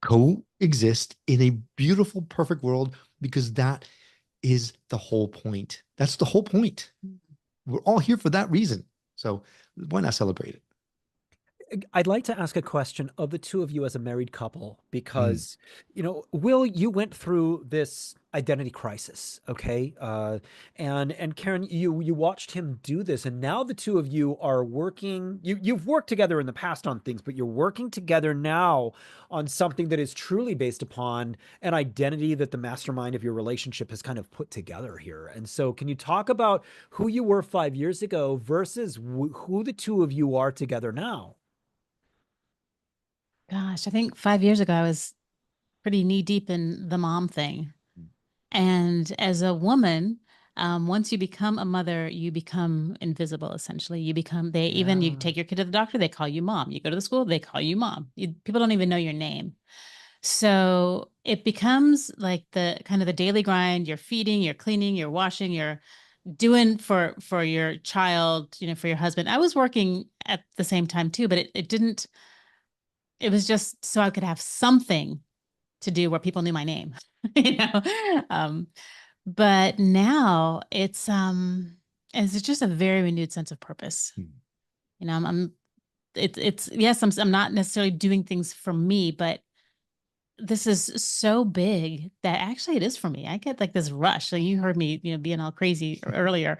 coexist in a beautiful, perfect world, because that is the whole point. That's the whole point. We're all here for that reason. So why not celebrate it? I'd like to ask a question of the two of you as a married couple, Mm. because, Will, you went through this identity crisis, okay? And Karen, you watched him do this, and now the two of you are working. You've worked together in the past on things, but you're working together now on something that is truly based upon an identity that the mastermind of your relationship has kind of put together here. And so, can you talk about who you were 5 years ago versus who the two of you are together now? Gosh, I think 5 years ago, I was pretty knee deep in the mom thing. And as a woman, once you become a mother, you become invisible, essentially. You Yeah. take your kid to the doctor, they call you mom. You go to the school, they call you mom. People don't even know your name. So it becomes like the kind of the daily grind. You're feeding, you're cleaning, you're washing, you're doing for your child, for your husband. I was working at the same time too, but it didn't, it was just so I could have something to do where people knew my name, you know. Um, but now it's just a very renewed sense of purpose. Mm. I'm it's yes, I'm not necessarily doing things for me, but this is so big that actually it is for me. I get like this rush. Like you heard me, being all crazy earlier.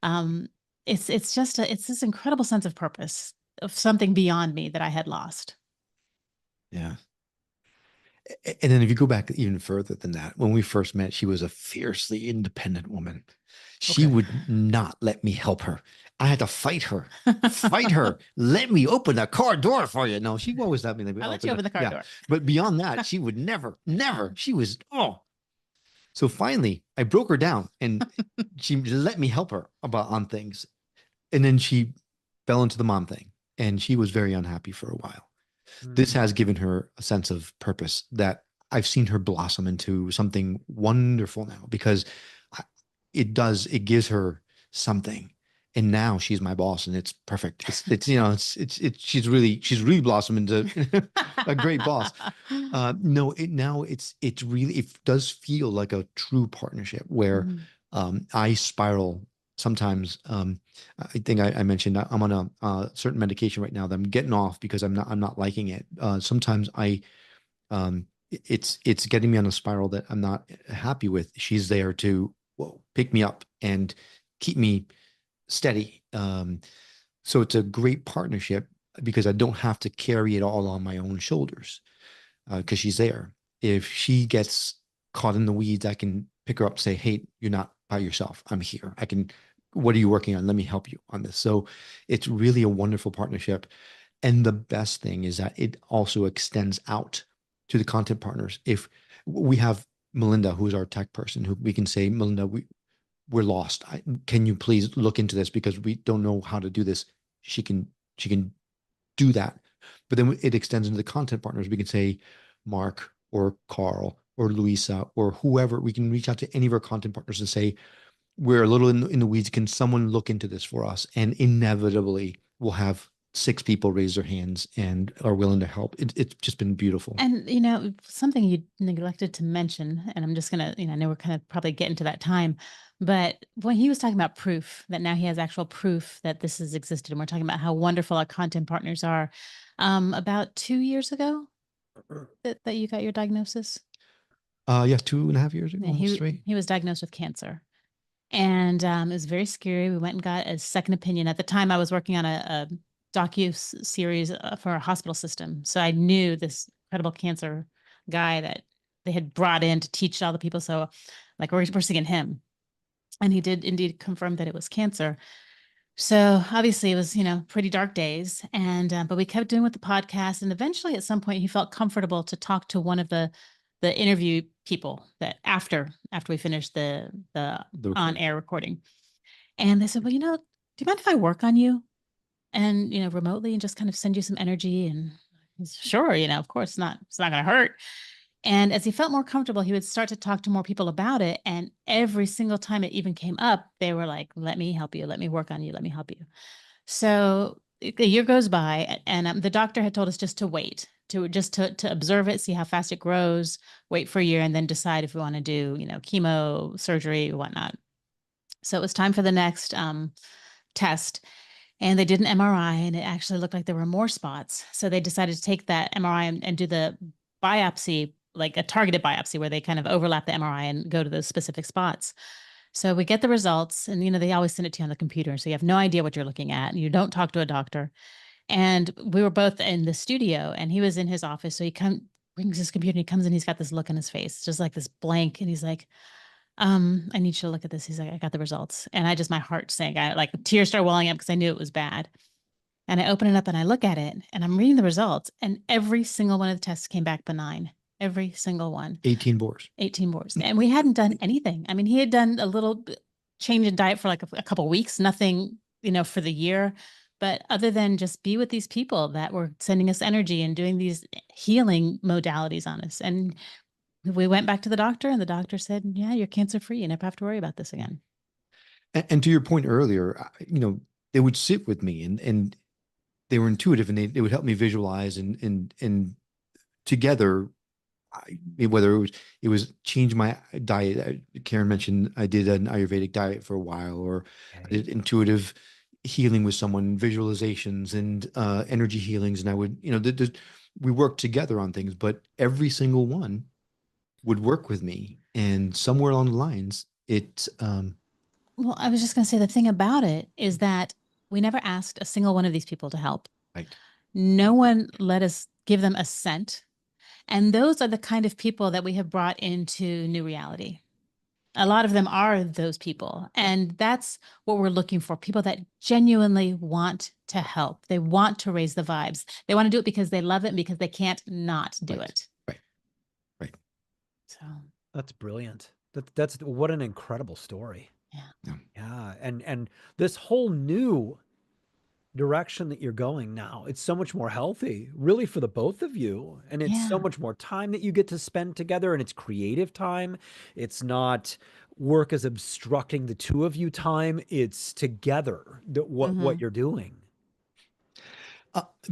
Um, it's this incredible sense of purpose of something beyond me that I had lost. Yeah. And then if you go back even further than that, when we first met, she was a fiercely independent woman. She Okay. would not let me help her. I had to fight her, fight her. Let me open the car door for you. No, she always let me I'll let you open open the car yeah. door. But beyond that, she would never, never. She was, oh. So finally, I broke her down and she let me help her on things. And then she fell into the mom thing and she was very unhappy for a while. This Mm. has given her a sense of purpose that I've seen her blossom into something wonderful now because it gives her something. And now she's my boss and it's perfect. She's really blossomed into a great boss. No, it's really, it does feel like a true partnership where Mhm. I spiral sometimes. I think I mentioned I'm on a certain medication right now that I'm getting off because I'm not liking it. Sometimes it's getting me on a spiral that I'm not happy with. She's there to pick me up and keep me steady. So it's a great partnership because I don't have to carry it all on my own shoulders because she's there. If she gets caught in the weeds, I can pick her up, say, "Hey, you're not by yourself. I'm here. I can. What are you working on? Let me help you on this." So it's really a wonderful partnership. And the best thing is that it also extends out to the content partners. If we have Melinda, who's our tech person, who we can say, Melinda, we're lost. Can you please look into this because we don't know how to do this? She can do that. But then it extends into the content partners. We can say Mark or Carl or Luisa or whoever. We can reach out to any of our content partners and say, we're a little in the weeds. Can someone look into this for us? And inevitably, we'll have 6 people raise their hands and are willing to help. It's just been beautiful. And something you neglected to mention, and I'm just gonna, I know we're kind of probably getting to that time, but when he was talking about proof, that now he has actual proof that this has existed, and we're talking about how wonderful our content partners are. About 2 years ago, that you got your diagnosis. Yes, 2.5 years ago, Yeah, almost he 3. he was diagnosed with cancer, and it was very scary. We went and got a second opinion. At the time, I was working on a series for a hospital system, so I knew this incredible cancer guy that they had brought in to teach all the people. So, like, we're seeing him, and he did indeed confirm that it was cancer. So obviously, it was pretty dark days, and but we kept doing with the podcast, and eventually, at some point, he felt comfortable to talk to one of the interview people that after we finished the The on recording. air recording. And they said, well, do you mind if I work on you and, remotely and just kind of send you some energy? And he's, sure, of course, it's not going to hurt. And as he felt more comfortable, he would start to talk to more people about it. And every single time it even came up, they were like, let me help you. Let me work on you. Let me help you. So a year goes by, and the doctor had told us just to wait, to observe it, see how fast it grows, wait for a year, and then decide if we want to do, chemo, surgery, whatnot. So it was time for the next test. And they did an MRI, and it actually looked like there were more spots. So they decided to take that MRI and do the biopsy, like a targeted biopsy where they kind of overlap the MRI and go to those specific spots. So we get the results, and they always send it to you on the computer. So you have no idea what you're looking at, and you don't talk to a doctor. And we were both in the studio, and he was in his office. So brings his computer, and he comes in, he's got this look on his face, just like this blank. And he's like, I need you to look at this. He's like, I got the results. And my heart sank. I like tears started welling up because I knew it was bad. And I open it up and I look at it and I'm reading the results, and every single one of the tests came back benign. Every single one. 18 bores. 18 bores. And we hadn't done anything. I mean, he had done a little change in diet for like a couple of weeks, nothing, for the year. But other than just be with these people that were sending us energy and doing these healing modalities on us. And we went back to the doctor, and the doctor said, yeah, you're cancer free. You never have to worry about this again. And to your point earlier, they would sit with me and they were intuitive, and they would help me visualize and together, whether it was change my diet. Karen mentioned I did an Ayurvedic diet for a while, or I did intuitive healing with someone, visualizations and energy healings. And I would, we worked together on things, but every single one would work with me. And somewhere along the lines, well, I was just going to say, the thing about it is that we never asked a single one of these people to help. Right. No one let us give them a cent. And those are the kind of people that we have brought into New Reality. A lot of them are those people. And that's what we're looking for. People that genuinely want to help. They want to raise the vibes. They want to do it because they love it and because they can't not do it. Right. So that's brilliant. That's what an incredible story. Yeah. And this whole new direction that you're going now, it's so much more healthy, really, for the both of you. And it's so much more time that you get to spend together, and it's creative time. It's not work as obstructing the two of you time. It's together what you're doing.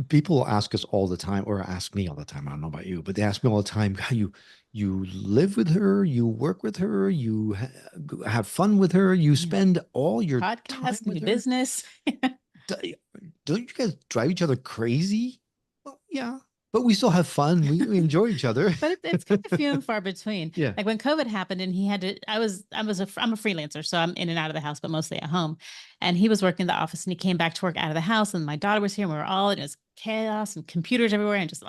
People ask us all the time, or ask me all the time. I don't know about you, but they ask me all the time, how you live with her, you work with her, you have fun with her, you spend all your podcast, time with her. Business. Don't you guys drive each other crazy? Well, yeah, but we still have fun. We enjoy each other. But it's kind of few and far between. Yeah. Like when COVID happened and he had to, I'm a freelancer, so I'm in and out of the house, but mostly at home. And he was working in the office, and he came back to work out of the house, and my daughter was here, and it was chaos and computers everywhere, and just,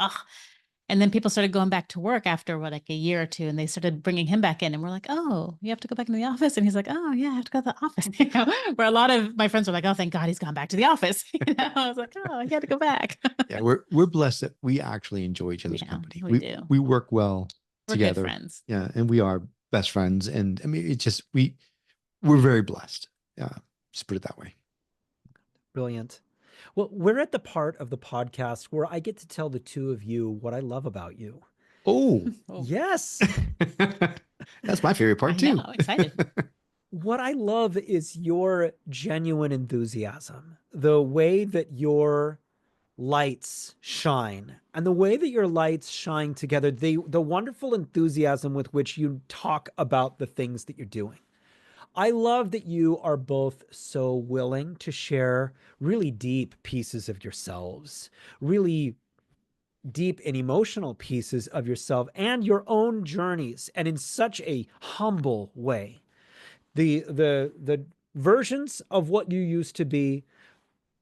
And then people started going back to work after like a year or two, and they started bringing him back in, and we're like, oh, you have to go back into the office. And he's like, oh yeah, I have to go to the office. Where a lot of my friends were like, oh, thank God he's gone back to the office. I was like, oh, I had to go back. Yeah, we're blessed that we actually enjoy each other's company. We do. We work well together. We're good friends. Yeah, and we are best friends. And I mean, it's just we're very blessed. Yeah, just put it that way. Brilliant. Well, we're at the part of the podcast where I get to tell the two of you what I love about you. Oh, yes. That's my favorite part too. I'm excited. What I love is your genuine enthusiasm, the way that your lights shine, and the way that your lights shine together, the wonderful enthusiasm with which you talk about the things that you're doing. I love that you are both so willing to share really deep pieces of yourselves, really deep and emotional pieces of yourself and your own journeys, and in such a humble way. The versions of what you used to be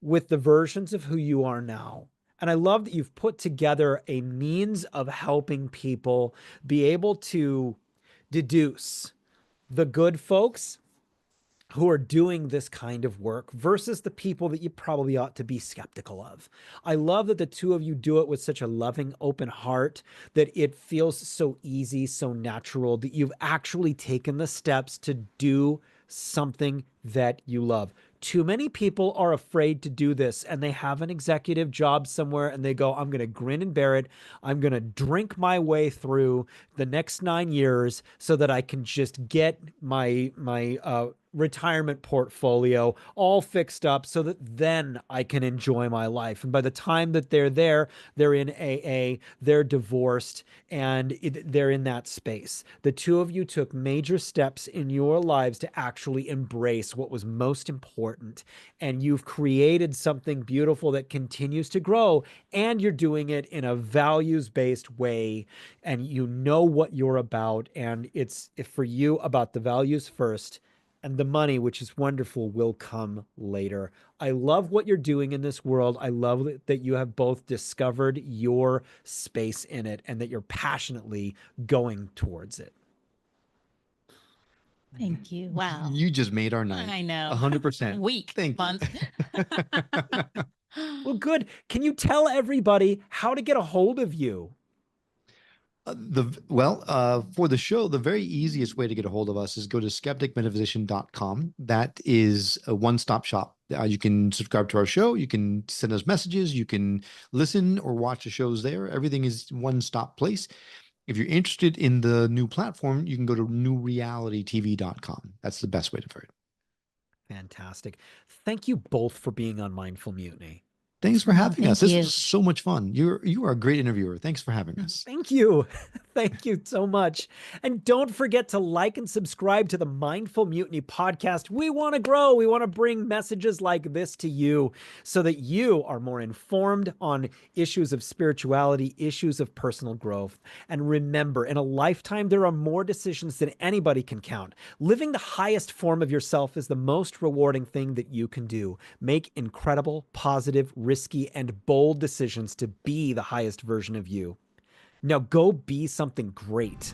with the versions of who you are now. And I love that you've put together a means of helping people be able to deduce the good folks who are doing this kind of work versus the people that you probably ought to be skeptical of. I love that the two of you do it with such a loving, open heart, that it feels so easy, so natural, that you've actually taken the steps to do something that you love. Too many people are afraid to do this, and they have an executive job somewhere and they go, I'm going to grin and bear it. I'm going to drink my way through the next 9 years so that I can just get my retirement portfolio all fixed up so that then I can enjoy my life. And by the time that they're there, they're in AA, they're divorced, and they're in that space. The two of you took major steps in your lives to actually embrace what was most important. And you've created something beautiful that continues to grow. And you're doing it in a values-based way. And you know what you're about. And it's for you about the values first, and the money, which is wonderful, will come later. I love what you're doing in this world. I love that you have both discovered your space in it and that you're passionately going towards it. Thank you. Wow. You just made our night. I know. 100%. Week, Thank month. you. Well, good. Can you tell everybody how to get a hold of you? For the show, the very easiest way to get a hold of us is go to skepticmetaphysician.com. That is a one-stop shop. You can subscribe to our show. You can send us messages. You can listen or watch the shows there. Everything is one-stop place. If you're interested in the new platform, you can go to newrealitytv.com. That's the best way to do it. Fantastic. Thank you both for being on Mindful Mutiny. Thanks for having us. Thank This you. was so much fun. You are a great interviewer. Thanks for having us. Thank you. Thank you so much. And don't forget to like and subscribe to the Mindful Mutiny podcast. We want to grow. We want to bring messages like this to you so that you are more informed on issues of spirituality, issues of personal growth. And remember, in a lifetime, there are more decisions than anybody can count. Living the highest form of yourself is the most rewarding thing that you can do. Make incredible, positive, risky, and bold decisions to be the highest version of you. Now go be something great.